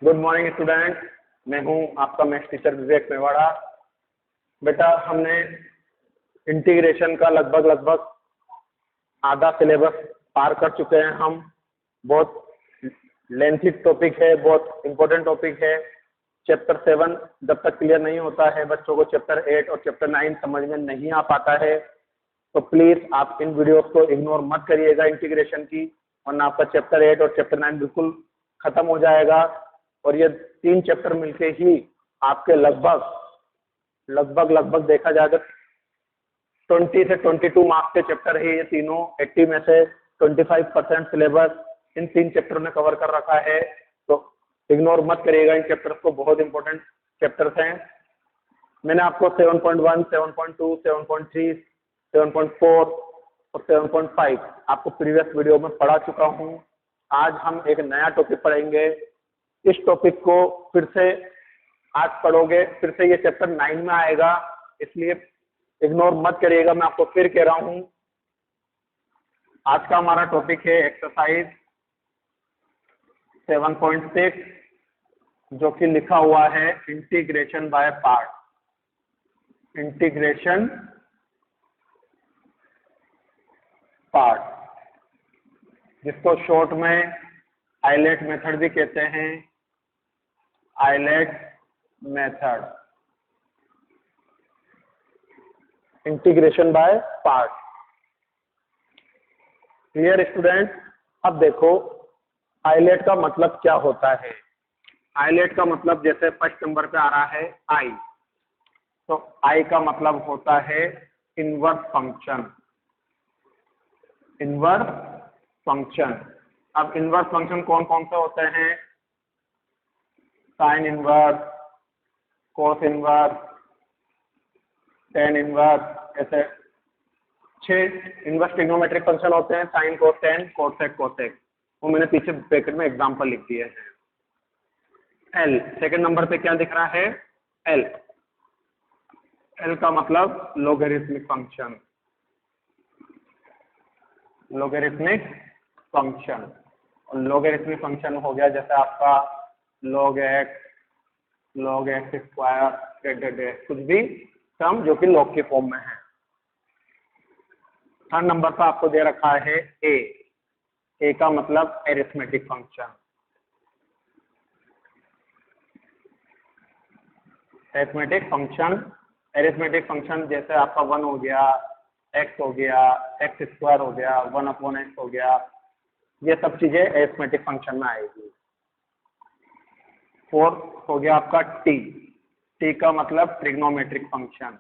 Good morning student, मैं हूं आपका मैथ्स टीचर विवेक मेवाड़ा। बेटा, हमने इंटीग्रेशन का लगभग आधा सिलेबस पार कर चुके हैं। हम बहुत लेंथी टॉपिक है, बहुत इंपॉर्टेंट टॉपिक है। चैप्टर 7 जब तक क्लियर नहीं होता है बच्चों को चैप्टर 8 और चैप्टर 9 समझ में नहीं आ पाता है, तो प्लीज आप इन वीडियोस को इग्नोर मत करिएगा इंटीग्रेशन की, वरना आपका चैप्टर 8 और चैप्टर 9 बिल्कुल खत्म हो जाएगा। और ये 3 चैप्टर मिलके ही आपके लगभग देखा जाए तो 20 से 22 मार्क्स के चैप्टर है ये तीनों। 80 में से 25% सिलेबस इन 3 चैप्टर ने कवर कर रखा है, तो इग्नोर मत करिएगा इन चैप्टर्स को, बहुत इंपॉर्टेंट चैप्टर्स हैं। मैंने आपको 7.1, 7.2, 7.3, 7.4 और 7.5 आपको प्रीवियस वीडियो में पढ़ा चुका हूँ। आज हम एक नया टॉपिक पढ़ेंगे। इस टॉपिक को फिर से आज पढ़ोगे, फिर से ये चैप्टर 9 में आएगा, इसलिए इग्नोर मत करिएगा। मैं आपको फिर कह रहा हूं, आज का हमारा टॉपिक है एक्सरसाइज 7.6, जो कि लिखा हुआ है integration by part. Integration part, जिसको शॉर्ट में आइलेट मेथड भी कहते हैं। ILATE method, integration by part. Clear student? अब देखो आइलेट का मतलब क्या होता है। आइलेट का मतलब जैसे फर्स्ट नंबर पे आ रहा है आई, तो आई का मतलब होता है इनवर्स फंक्शन। इनवर्स फंक्शन, अब इनवर्स फंक्शन कौन कौन से होते हैं? Sine inverse, cos inverse, tan inverse, ऐसे 6 इनवर्स ट्रिग्नोमेट्रिक फंक्शन होते हैं। साइन, कोस, टेन, कोसेक, कोसेक, वो मैंने पीछे ब्रैकेट में एग्जांपल लिख दिए हैं। एल सेकंड नंबर पे क्या दिख रहा है? एल। एल का मतलब लोगरिथमिक फंक्शन। लोगरिथमिक फंक्शन, और लोगरिथमिक फंक्शन हो गया जैसे आपका log x स्क्वायर, कुछ भी टर्म जो कि log के फॉर्म में है। थर्ड नंबर पर आपको दे रखा है a। a का मतलब एरिथमेटिक फंक्शन। एरिथमेटिक फंक्शन जैसे आपका 1 हो गया, x हो गया, x स्क्वायर हो गया, 1/x हो गया, ये सब चीजें एरिथमेटिक फंक्शन में आएगी। 4 हो गया आपका t का मतलब ट्रिग्नोमेट्रिक फंक्शन।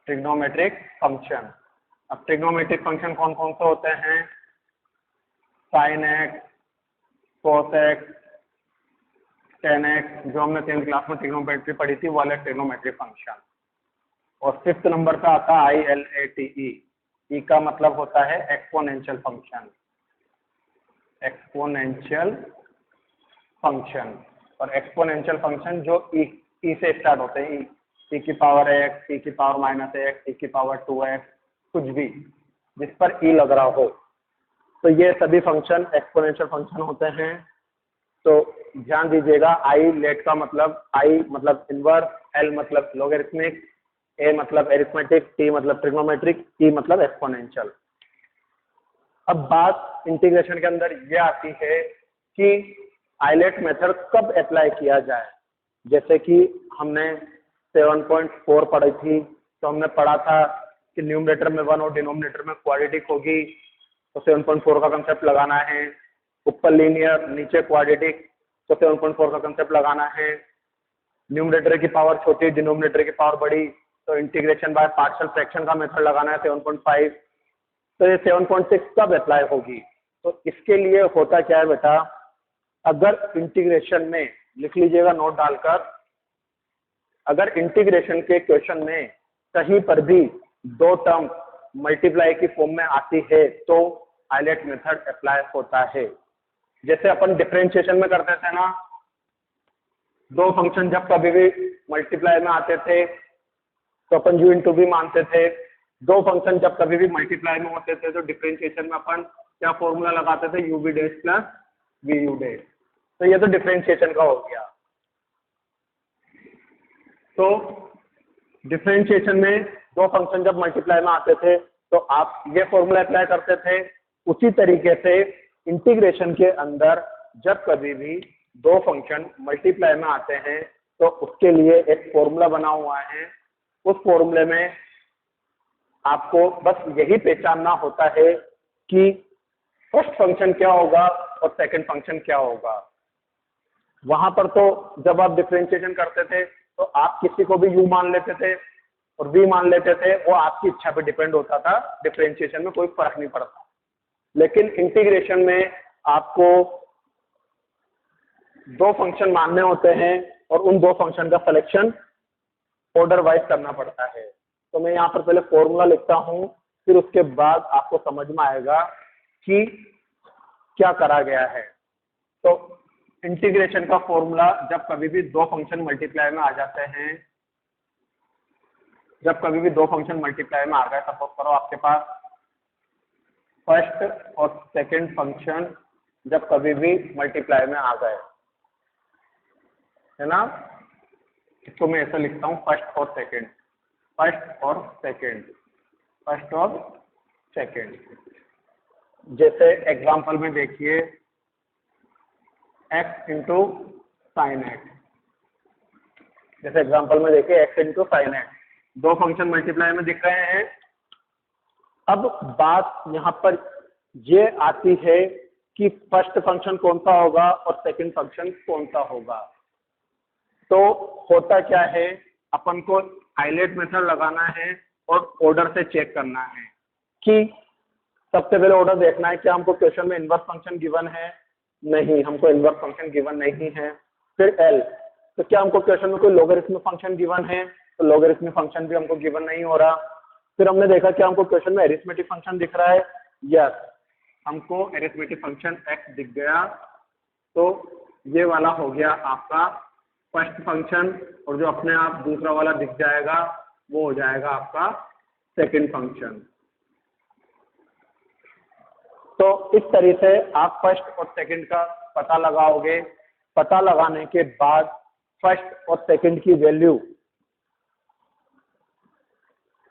ट्रिग्नोमेट्रिक फंक्शन, अब ट्रिग्नोमेट्रिक फंक्शन कौन कौन से होते हैं? Sine x, cos x, ten x, जो हमने 10th क्लास में ट्रिग्नोमेट्री पढ़ी थी, वो वाले ट्रिग्नोमेट्रिक फंक्शन। और 5th नंबर पे आता है ILATE। ई का मतलब होता है एक्सपोनेंशियल फंक्शन। एक्सपोनेंशियल फंक्शन, और एक्सपोनेंशियल फंक्शन जो ई से स्टार्ट होते हैं, ई की पावर x, ई की पावर -x, ई की पावर 2x, कुछ भी जिस पर ई लग रहा हो, तो ये सभी फंक्शन एक्सपोनेंशियल फंक्शन होते हैं। तो ध्यान दीजिएगा, आई लेट का मतलब, आई मतलब इनवर्स, एल मतलब लोगरिथमिक, ए मतलब एरिथमेटिक, टी मतलब ट्रिग्नोमेट्रिक, ई मतलब एक्सपोनेंशियल। अब बात इंटीग्रेशन के अंदर ये आती है कि आइलेट मेथड कब अप्लाई किया जाए। जैसे कि हमने 7.4 पढ़ी थी, तो हमने पढ़ा था कि न्यूमरेटर में 1 और डिनोमिनेटर में क्वाड्रेटिक होगी, तो 7.4 का कंसेप्ट लगाना है। ऊपर लीनियर, नीचे क्वाड्रेटिक, तो 7.4 का कंसेप्ट लगाना है। न्यूमरेटर की पावर छोटी, डिनोमिनेटर की पावर बड़ी, तो इंटीग्रेशन बाय पार्शियल फ्रैक्शन का मेथड लगाना है 7.5। तो ये 7.6 कब अप्लाई होगी? तो इसके लिए होता क्या है बेटा, अगर इंटीग्रेशन में, लिख लीजिएगा नोट डालकर, अगर इंटीग्रेशन के क्वेश्चन में कहीं पर भी 2 टर्म मल्टीप्लाई की फॉर्म में आती है, तो आइलेट मेथड अप्लाई होता है। जैसे अपन डिफरेंशिएशन में करते थे ना, 2 फंक्शन जब कभी भी मल्टीप्लाई में आते थे तो अपन u इंटू v मानते थे। 2 फंक्शन जब कभी भी मल्टीप्लाई में होते थे तो डिफरेंशिएशन में अपन क्या फॉर्मूला लगाते थे? u v dash plus v u day. तो ये तो डिफरेंशिएशन का हो गया। तो डिफरेंशिएशन में दो फंक्शन जब मल्टीप्लाई में आते थे तो आप ये फॉर्मूला अप्लाई करते थे। उसी तरीके से इंटीग्रेशन के अंदर जब कभी भी दो फंक्शन मल्टीप्लाई में आते हैं तो उसके लिए एक फॉर्मूला बना हुआ है। उस फॉर्मूले में आपको बस यही पहचानना होता है कि फर्स्ट फंक्शन क्या होगा और सेकंड फंक्शन क्या होगा। वहां पर तो जब आप डिफरेंशिएशन करते थे तो आप किसी को भी u मान लेते थे और v मान लेते थे, वो आपकी इच्छा पे डिपेंड होता था। डिफरेंशिएशन में कोई फर्क नहीं पड़ता। लेकिन इंटीग्रेशन में आपको दो फंक्शन मानने होते हैं और उन दो फंक्शन का सिलेक्शन ऑर्डर वाइज करना पड़ता है। तो मैं यहाँ पर पहले फॉर्मूला लिखता हूँ, फिर उसके बाद आपको समझ में आएगा कि क्या करा गया है। तो इंटीग्रेशन का फॉर्मूला, जब कभी भी दो फंक्शन मल्टीप्लाई में आ जाते हैं, जब कभी भी दो फंक्शन मल्टीप्लाई में आ गए, सपोज करो आपके पास फर्स्ट और सेकंड फंक्शन जब कभी भी मल्टीप्लाई में आ गए, है ना, इसको मैं ऐसा लिखता हूँ फर्स्ट और सेकंड, फर्स्ट और सेकंड, फर्स्ट और सेकंड। जैसे एग्जांपल में देखिए x इंटू साइन एक्स, जैसे एग्जांपल में देखिए x इंटू साइन एक्स, दो फंक्शन मल्टीप्लाई में दिख रहे हैं। अब बात यहाँ पर ये आती है कि फर्स्ट फंक्शन कौन सा होगा और सेकंड फंक्शन कौन सा होगा। तो होता क्या है, अपन को हाईलाइट मेथड लगाना है और ऑर्डर से चेक करना है कि सबसे पहले ऑर्डर देखना है कि हमको क्वेश्चन में इनवर्स फंक्शन गिवन है, नहीं हमको इनवर्स फंक्शन गिवन नहीं है। फिर एल, तो क्या हमको क्वेश्चन में कोई लॉगरिथमिक फंक्शन गिवन है, तो लॉगरिथमिक फंक्शन भी हमको गिवन नहीं हो रहा। फिर हमने देखा कि हमको क्वेश्चन में अरिथमेटिक फंक्शन दिख रहा है, यस हमको अरिथमेटिक फंक्शन x दिख गया, तो ये वाला हो गया आपका फर्स्ट फंक्शन, और जो अपने आप दूसरा वाला दिख जाएगा वो हो जाएगा आपका सेकंड फंक्शन। तो इस तरीके से आप फर्स्ट और सेकंड का पता लगाओगे। पता लगाने के बाद फर्स्ट और सेकंड की वैल्यू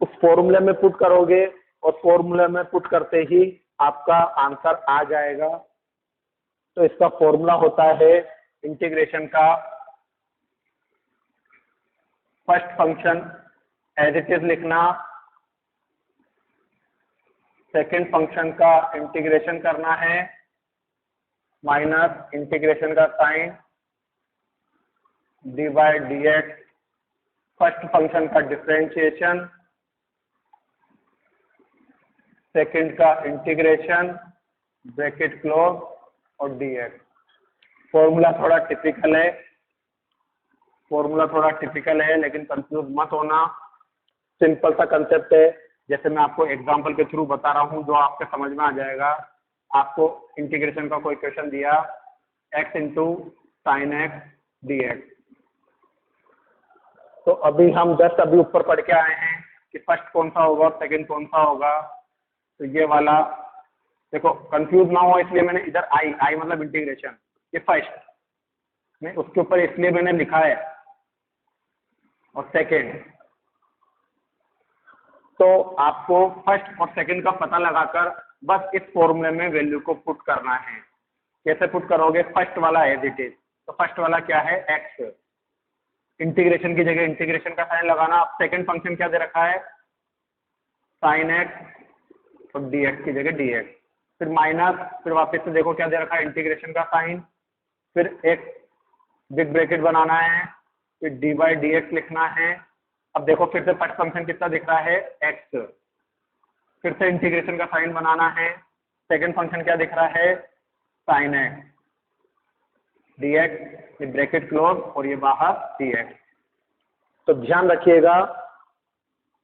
उस फॉर्मूले में पुट करोगे और फॉर्मूले में पुट करते ही आपका आंसर आ जाएगा। तो इसका फॉर्मूला होता है इंटीग्रेशन का, first function as it is लिखना, सेकंड फंक्शन का इंटीग्रेशन करना है माइनस इंटीग्रेशन का sine d by d x, first function का डिफरेंशिएशन, सेकंड का इंटीग्रेशन ब्रैकेट क्लोज और dx। फॉर्मूला थोड़ा टिपिकल है, फॉर्मूला थोड़ा टिपिकल है, लेकिन कंफ्यूज मत होना, सिंपल सा कंसेप्ट है। जैसे मैं आपको एग्जांपल के थ्रू बता रहा हूँ, जो आपके समझ में आ जाएगा। आपको इंटीग्रेशन का कोई क्वेश्चन दिया x into sine x D x, तो अभी हम जस्ट अभी ऊपर पढ़ के आए हैं कि फर्स्ट कौन सा होगा और सेकंड कौन सा होगा। तो ये वाला देखो, कंफ्यूज ना हो इसलिए मैंने इधर आई मतलब इंटीग्रेशन, ये फर्स्ट नहीं, उसके ऊपर इसलिए मैंने लिखा है, और सेकंड। तो आपको फर्स्ट और सेकंड का पता लगाकर बस इस फॉर्मूले में वैल्यू को पुट करना है। कैसे पुट करोगे, फर्स्ट वाला एज इट इज, तो फर्स्ट वाला क्या है x, इंटीग्रेशन की जगह इंटीग्रेशन का साइन लगाना। अब सेकंड फंक्शन क्या दे रखा है साइन एक्स, और dx की जगह dx, फिर माइनस, फिर वापस से देखो क्या दे रखा है इंटीग्रेशन का साइन, फिर एक बिग ब्रैकेट बनाना है, फिर डी बाई डी एक्स लिखना है। अब देखो फिर से फर्स्ट फंक्शन कितना दिख रहा है x, फिर से इंटीग्रेशन का साइन बनाना है, सेकंड फंक्शन क्या दिख रहा है साइन एक्स dx, ये ब्रैकेट क्लोज और ये बाहर dx। तो ध्यान रखिएगा,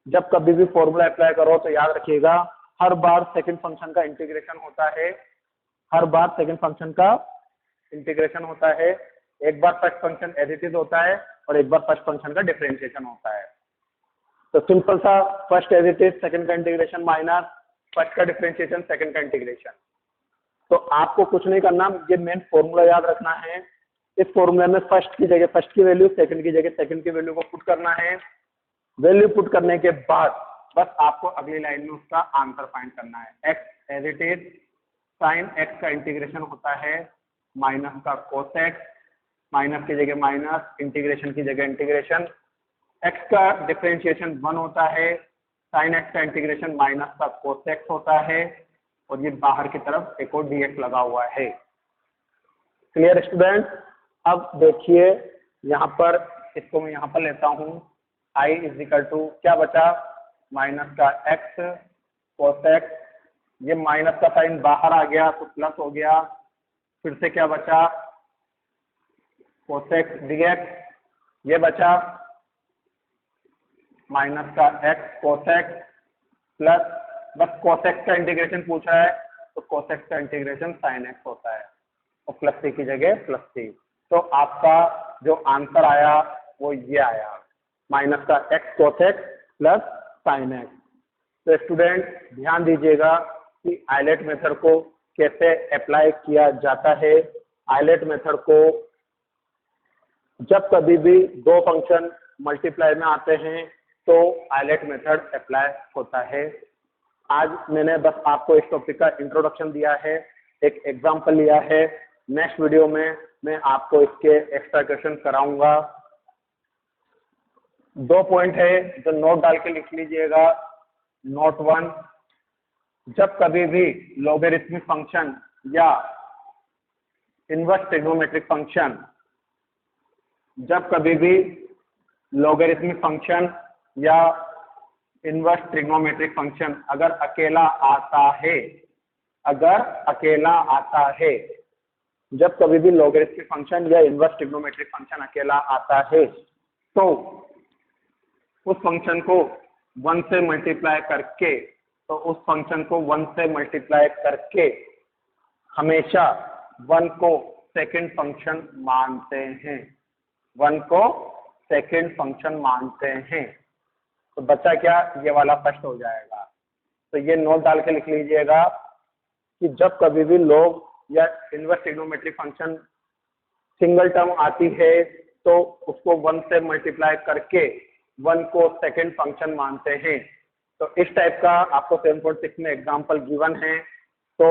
जब कभी भी फॉर्मूला अप्लाई करो तो याद रखिएगा हर बार सेकंड फंक्शन का इंटीग्रेशन होता है, हर बार सेकंड फंक्शन का इंटीग्रेशन होता है। एक बार first function as it is होता है और एक बार फर्स्ट फंक्शन का डिफरेंशिएशन होता है। तो सिंपल सा, first as it is, second का इंटीग्रेशन माइनस फर्स्ट का डिफरेंशिएशन, सेकंड का इंटीग्रेशन। तो आपको कुछ नहीं करना, ये मेन फॉर्मूला याद रखना है। इस फॉर्मूले में फर्स्ट की जगह फर्स्ट की वैल्यू, सेकंड की जगह सेकंड की वैल्यू को पुट करना है। वैल्यू पुट करने के बाद बस आपको अगली लाइन में उसका आंसर फाइंड करना है। X as it is, sine x का इंटीग्रेशन होता है माइनस का कोस एक्स, माइनस की जगह माइनस, इंटीग्रेशन की जगह इंटीग्रेशन। एक्स का डिफरेंशिएशन 1 होता है, साइन एक्स का इंटीग्रेशन माइनस का कोस एक्स होता है, और ये बाहर की तरफ एक और dx लगा हुआ है। Clear student? अब देखिए यहाँ पर, इसको मैं यहाँ पर लेता हूँ, i इज इक्वल टू क्या बचा, माइनस का x कोस एक्स, ये माइनस का साइन बाहर आ गया तो प्लस हो गया, फिर से क्या बचा, कोस एक्स dx, ये बचा माइनस का x कोस एक्स प्लस, बस कोस एक्स का इंटीग्रेशन पूछा है तो कोस एक्स का इंटीग्रेशन साइन एक्स होता है, और प्लस सी की जगह प्लस सी। तो आपका जो आंसर आया वो ये आया, माइनस का x cos x plus sine x. तो स्टूडेंट ध्यान दीजिएगा कि आइलेट मेथड को कैसे अप्लाई किया जाता है। आइलेट मेथड को जब कभी भी दो फंक्शन मल्टीप्लाई में आते हैं तो आइलेट मेथड अप्लाई होता है। आज मैंने बस आपको इस टॉपिक का इंट्रोडक्शन दिया है, एक एग्जांपल लिया है। नेक्स्ट वीडियो में मैं आपको इसके एक्स्ट्रा क्वेश्चन कराऊंगा। 2 पॉइंट है जो नोट डाल के लिख लीजिएगा। नोट 1, जब कभी भी लॉगरिथमिक फंक्शन या इनवर्स ट्रिग्नोमेट्रिक फंक्शन, जब कभी भी लॉगरिथमिक फंक्शन या इनवर्स ट्रिग्नोमेट्रिक फंक्शन अगर अकेला आता है, जब कभी भी लॉगरिथमिक फंक्शन या इनवर्स ट्रिग्नोमेट्रिक फंक्शन अकेला आता है तो उस फंक्शन को 1 से मल्टीप्लाई करके, हमेशा 1 को सेकंड फंक्शन मानते हैं, 1 को सेकंड फंक्शन मानते हैं। तो बच्चा क्या, ये वाला फर्स्ट हो जाएगा। तो ये नोट डाल के लिख लीजिएगा कि जब कभी भी लॉग या inverse trigonometric function single term आती है तो उसको 1 से मल्टीप्लाई करके 1 को सेकंड फंक्शन मानते हैं। तो इस टाइप का आपको 7.6 में एग्जाम्पल गिवन है, तो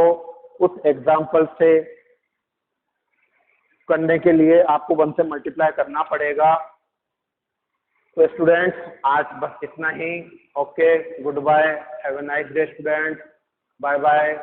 उस एग्जाम्पल से करने के लिए आपको 1 से मल्टीप्लाई करना पड़ेगा। तो स्टूडेंट्स आज बस इतना ही। Okay, good bye, have a nice day student, bye bye.